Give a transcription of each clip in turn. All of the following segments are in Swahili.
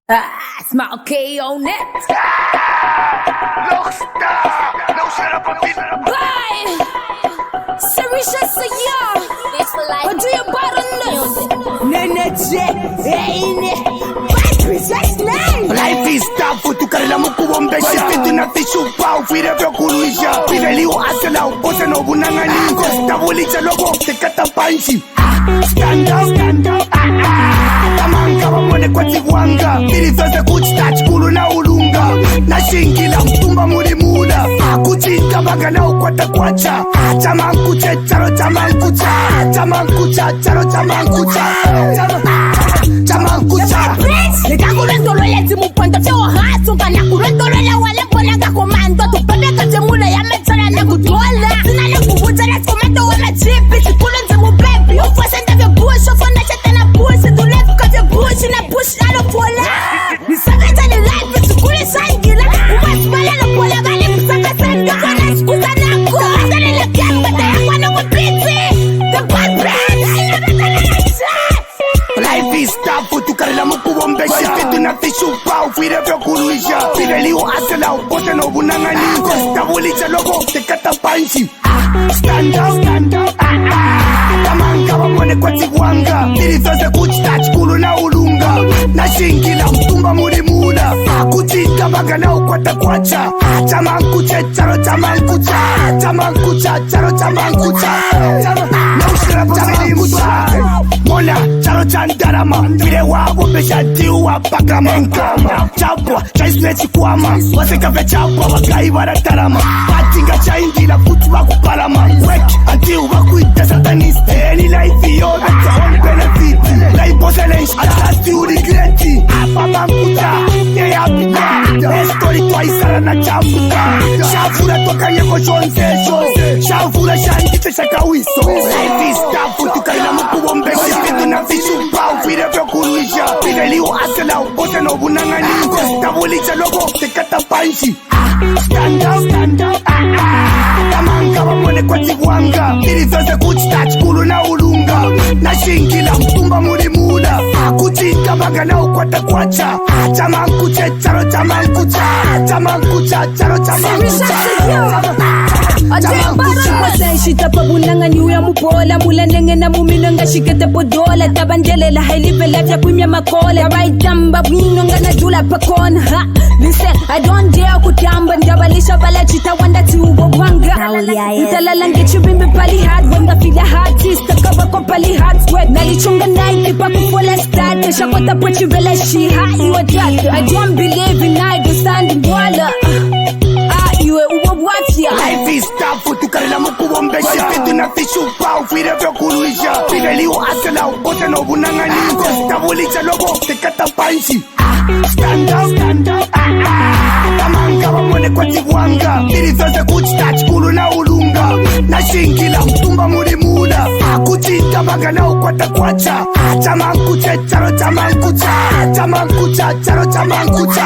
Smile K on it. Bye. Sarisha Saya. What do you bottom Nene J. Life is tough, tu carela mukubombesha Fitu na fishu pao, fire vyo kuruisha Pile liu asela, upose no bunangani Tabulicha logo, te kata panchi Stand up, Tamanga wamone kwa tigwanga Nilifeze kuchitach kulu na ulunga Na shingila mtumba mulimula Kuchinka baga na ukwata kwacha Chamankuche, charo chamankucha Chamankucha, charo chamankucha Chamankucha Nikakurendolole timupondo Feo hasu kana kurendolole wale polanga komando Tupende kachemule ya mechara na kutola Sina na kubucha na komando wala chipi Sikule nzimu baby Ufwese ndavyo bush Ufona chete na bush Tulefu kate bush na bush na lopola Nisakata ni life Sikule sangila Umasmala lopola Bali msaka sanga Kona skuza nako Asali le kiamba Tayakwa na wapiti The bad brand Life is tough, tu carela mukubombesha Fitu na fishu pao, fire vyo kuruisha Pile liu asela, upose no bunangani Tabulicha logo, te kata panchi Stand up, Tamanga wamone kwa tigwanga Nilifeze kuchitach kulu na ulunga Na shingila mtumba mulimula Kuchinka baga na ukwata kwacha Chamankuche, charo chamankucha Chamankucha, charo chamankucha Na ushira pamilimucha Mona, charo chandarama Vile wabo besha diwa paka mankama Chapwa, chaisnechi kwama Waseka vechapwa, wakai waratarama Patinga chaingila futu wakupalama Weki, anti wakuita sataniste Any life yo, that's your own benefit Life posselesh, atlas you regret it Apa mankuta, yeah apita Estori twaisara na chambuka Shavura toka yeko shonse Shavura shangite shakawiso Life is tough, tukaila mukubombesha Fitu na fishu pao, fire vyo kuruisha Pile liu asela, upose no bunangani Tabulicha logo, te kata panchi Stand up, Tamanga wamone kwa tigwanga Nilifeze kuchitach kulu na ulunga Na shingila mtumba mulimula Kuchinka baga na ukwata kwacha Chamankuche, charo chamankucha Chamankucha, charo chamankucha Shita pa bunanga nyuya mupola Mula nenge na mumino nga shikete podola Tabandelela hailive life ya kwimya makola Baitamba wino nga na jula pakona Listen, I don't dare kutamba Ndabalisha bala chita wanda tubo wanga Ntalala ngechu bimbe pali hard Wanga fila hard Sista kaba kwa pali hard sweat Nalichunga night Nipa kufola start Kesha kota pochi vela she hot you a drug I don't believe in I do stand in wala Life is tough, tu carela mukubombesha Fitu na fishu pao, fire vyo kuruisha Pile liu asela, upose no bunangani Tabulicha logo, te kata panchi Stand up, Tamanga wamone kwa tigwanga Nilifeze kuchitach kulu na ulunga Na shingila mtumba mulimula Kuchinka baga na ukwata kwacha Chamankuche, charo chamankucha Chamankucha, charo chamankucha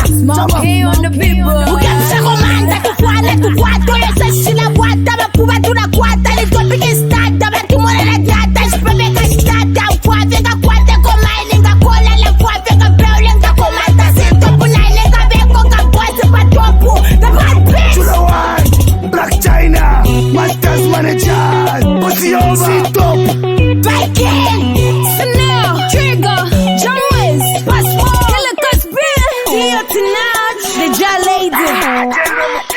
Small K on the people Ukemsa komanda tukwale tukwato Lesa shila wata Makuba tunakwata Litopiki stada Matumore la data Sprebeka stada Ukwaveka kwate Komailinga kola la kwaveka Braulinga komata Sito punailinga Beko kabwasi patopu The bad bitch Chula one, Black China Masters Manager Pussy over Sit top Viking Chanel Trigger John Wiz Passport Killer Cosby Theo tonight The Jar Lady General K